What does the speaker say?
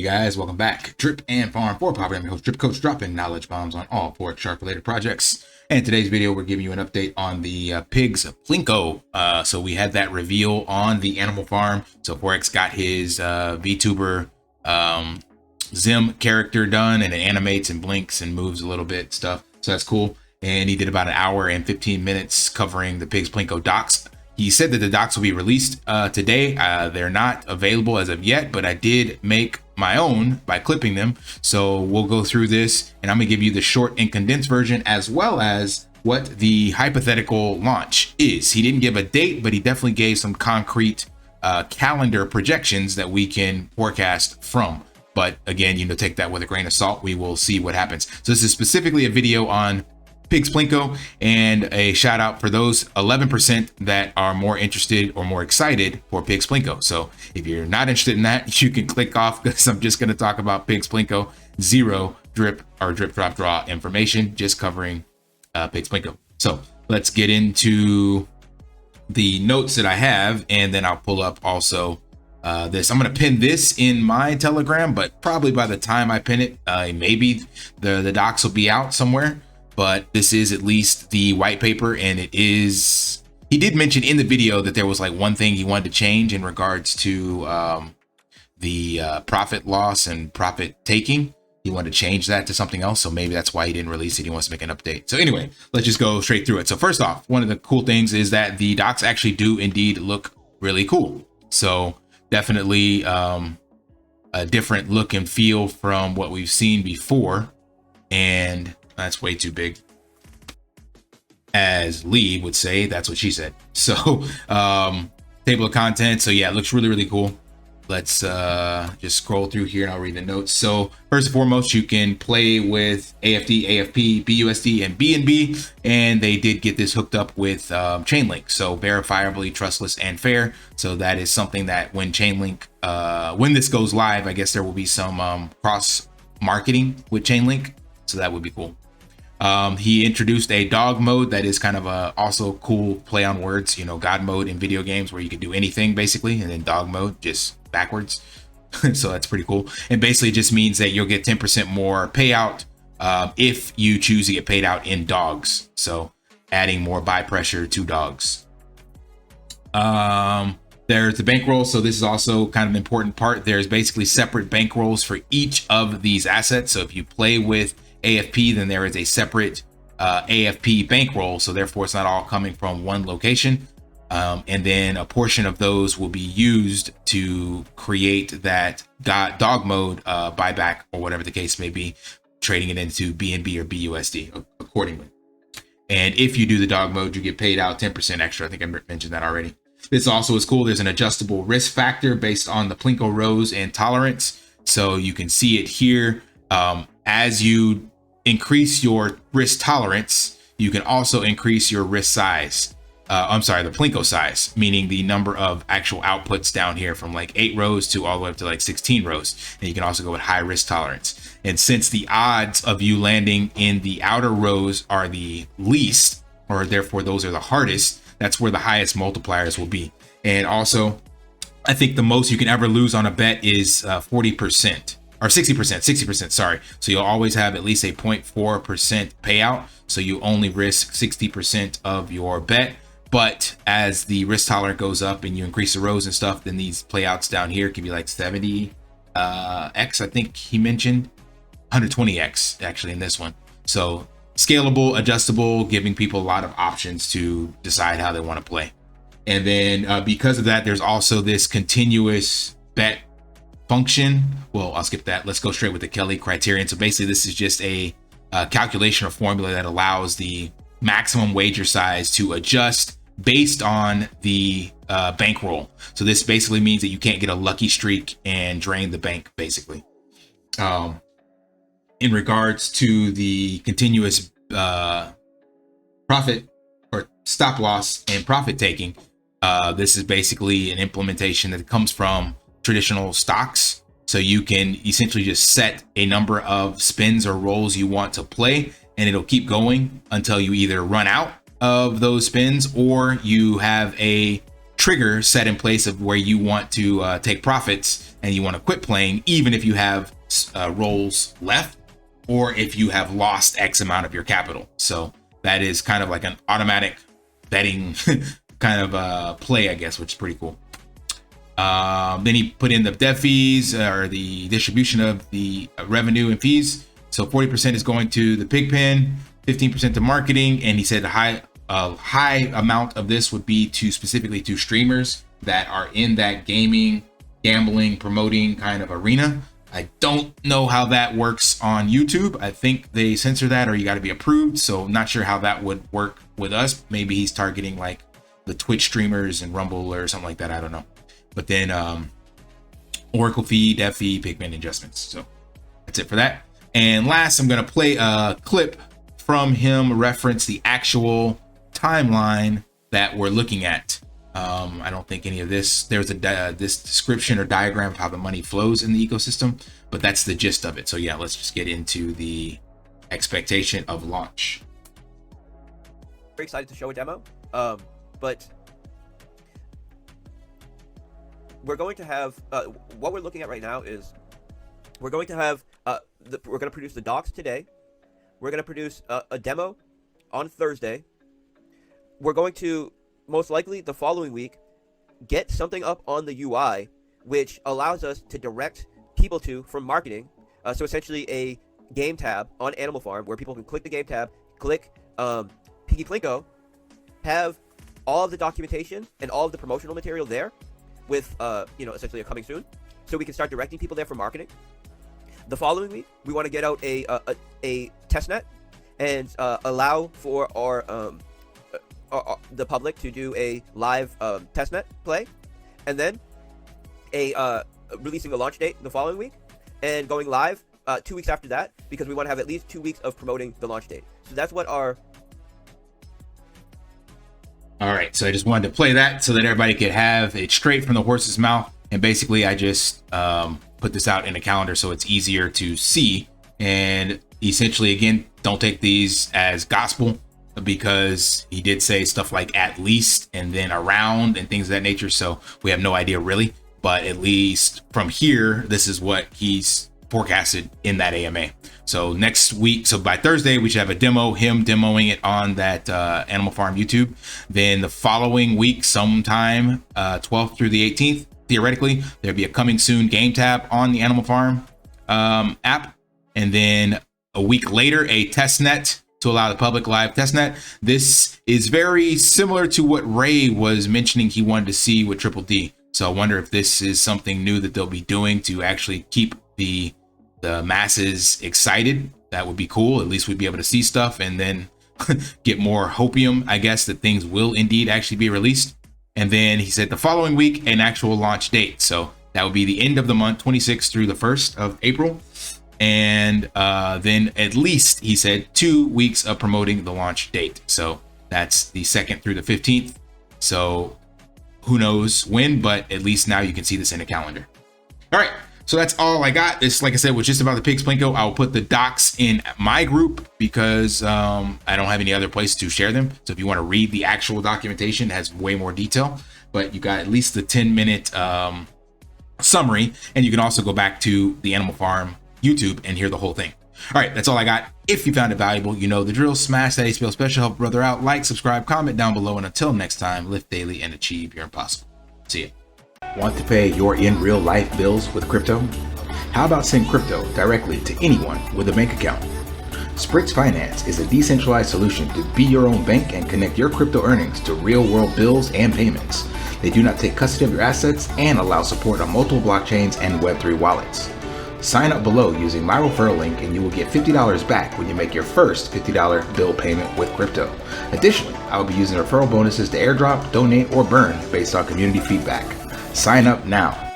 Hey guys, welcome back. Drip and Farm for Poverty. I'm your host, Drip Coach, dropping knowledge bombs on all Forex Shark related projects. And in today's video, we're giving you an update on the pigs Plinko. So we had that reveal on the Animal Farm. So Forex got his VTuber Zim character done, and it animates and blinks and moves a little bit stuff. So that's cool. And he did about an hour and 15 minutes covering the pigs Plinko docs. He said that the docs will be released today. They're not available as of yet, but I did make my own by clipping them. So we'll go through this, and I'm gonna give you the short and condensed version, as well as what the hypothetical launch is. He didn't give a date, but he definitely gave some concrete calendar projections that we can forecast from. But again, take that with a grain of salt. We will see what happens. So this is specifically a video on pigs Plinko, and a shout out for those 11% that are more interested or more excited for pigs Plinko. So if you're not interested in that, you can click off, because I'm just going to talk about pigs Plinko. Zero drip or drip drop draw information, just covering pigs Plinko. So let's get into the notes that I have, and then I'll pull up also this. I'm going to pin this in my Telegram, but probably by the time I pin it, maybe the docs will be out somewhere. But this is at least the white paper, and it is, he did mention in the video that there was like one thing he wanted to change in regards to the profit loss and profit taking. He wanted to change that to something else, so maybe that's why he didn't release it. He wants to make an update. So anyway, let's just go straight through it. So first off, one of the cool things is that the docs actually do indeed look really cool. So definitely a different look and feel from what we've seen before. And that's way too big, as Lee would say. That's what she said. So table of contents. So yeah, it looks really, really cool. Let's just scroll through here and I'll read the notes. So first and foremost, you can play with AFD, AFP, BUSD, and BNB, and they did get this hooked up with Chainlink. So verifiably, trustless, and fair. So that is something that when Chainlink, when this goes live, I guess there will be some cross marketing with Chainlink. So that would be cool. He introduced a dog mode that is kind of a also cool play on words, God mode in video games, where you can do anything basically, and then dog mode just backwards. So that's pretty cool. And basically it just means that you'll get 10% more payout if you choose to get paid out in dogs. So adding more buy pressure to dogs. There's the bankroll. So this is also kind of an important part. There's basically separate bankrolls for each of these assets. So if you play with AFP, then there is a separate AFP bankroll. So therefore it's not all coming from one location. And then a portion of those will be used to create that dog mode buyback, or whatever the case may be, trading it into BNB or BUSD accordingly. And if you do the dog mode, you get paid out 10% extra. I think I mentioned that already. This also is cool. There's an adjustable risk factor based on the Plinko rows and tolerance. So you can see it here. As you increase your risk tolerance, you can also increase your risk size. The Plinko size, meaning the number of actual outputs down here from like 8 rows to all the way up to like 16 rows. And you can also go with high risk tolerance. And since the odds of you landing in the outer rows are the least, or therefore those are the hardest, that's where the highest multipliers will be. And also, I think the most you can ever lose on a bet is 40%. Or 60%, sorry. So you'll always have at least a 0.4% payout. So you only risk 60% of your bet. But as the risk tolerance goes up and you increase the rows and stuff, then these payouts down here can be like 70x, I think he mentioned 120x actually in this one. So scalable, adjustable, giving people a lot of options to decide how they want to play. And then because of that, there's also this continuous bet function. Well, I'll skip that. Let's go straight with the Kelly criterion. So basically this is just a calculation or formula that allows the maximum wager size to adjust based on the bankroll. So this basically means that you can't get a lucky streak and drain the bank basically. In regards to the continuous profit or stop loss and profit taking, this is basically an implementation that comes from traditional stocks. So you can essentially just set a number of spins or rolls you want to play, and it'll keep going until you either run out of those spins or you have a trigger set in place of where you want to take profits and you want to quit playing, even if you have rolls left or if you have lost X amount of your capital. So that is kind of like an automatic betting kind of play, I guess, which is pretty cool. Then he put in the dev fees, or the distribution of the revenue and fees. So 40% is going to the pig pen, 15% to marketing, and he said a high amount of this would be to specifically to streamers that are in that gaming, gambling, promoting kind of arena. I don't know how that works on YouTube. I think they censor that, or you got to be approved. So I'm not sure how that would work with us. Maybe he's targeting like the Twitch streamers and Rumble or something like that. I don't know. But then Oracle fee, dev fee, pigment adjustments. So that's it for that. And last, I'm going to play a clip from him reference the actual timeline that we're looking at. I don't think any of this, there's this description or diagram of how the money flows in the ecosystem, but that's the gist of it. So yeah, let's just get into the expectation of launch. Very excited to show a demo, but we're going to have, what we're looking at right now is we're going to have, we're going to produce the docs today. We're going to produce a demo on Thursday. We're going to, most likely the following week, get something up on the UI, which allows us to direct people to from marketing. So essentially a game tab on Animal Farm where people can click the game tab, click Piggy Plinko, have all of the documentation and all of the promotional material there with, essentially a coming soon. So we can start directing people there for marketing. The following week, we want to get out a testnet and allow for our the public to do a live testnet play, and then releasing a launch date the following week and going live 2 weeks after that, because we want to have at least 2 weeks of promoting the launch date. So that's what our... All right, so I just wanted to play that so that everybody could have it straight from the horse's mouth. And basically I just put this out in a calendar so it's easier to see. And essentially, again, don't take these as gospel, because he did say stuff like at least and then around and things of that nature. So we have no idea really, but at least from here, this is what he's forecasted in that AMA. So next week, so by Thursday, we should have a demo, him demoing it on that Animal Farm YouTube. Then the following week, sometime 12th through the 18th, theoretically, there'll be a coming soon game tab on the Animal Farm app. And then a week later, a testnet to allow the public live testnet. This is very similar to what Ray was mentioning he wanted to see with Triple D. So I wonder if this is something new that they'll be doing to actually keep the masses excited. That would be cool. At least we'd be able to see stuff and then get more hopium, I guess, that things will indeed actually be released. And then he said the following week, an actual launch date. So that would be the end of the month, 26th through the 1st of April. And then at least, he said, 2 weeks of promoting the launch date. So that's the 2nd through the 15th. So who knows when, but at least now you can see this in a calendar. All right, so that's all I got. This, like I said, was just about the Pigs Plinko. I'll put the docs in my group because I don't have any other place to share them. So if you want to read the actual documentation, it has way more detail, but you got at least the 10-minute summary. And you can also go back to the Animal Farm YouTube and hear the whole thing. All right, that's all I got. If you found it valuable, you know the drill. Smash that HPL special, help a brother out. Like, subscribe, comment down below, and until next time, live daily and achieve your impossible. See ya. Want to pay your in real life bills with crypto? How about send crypto directly to anyone with a bank account? Sprix Finance is a decentralized solution to be your own bank and connect your crypto earnings to real world bills and payments. They do not take custody of your assets and allow support on multiple blockchains and Web3 wallets. Sign up below using my referral link and you will get $50 back when you make your first $50 bill payment with crypto. Additionally, I will be using referral bonuses to airdrop, donate, or burn based on community feedback. Sign up now.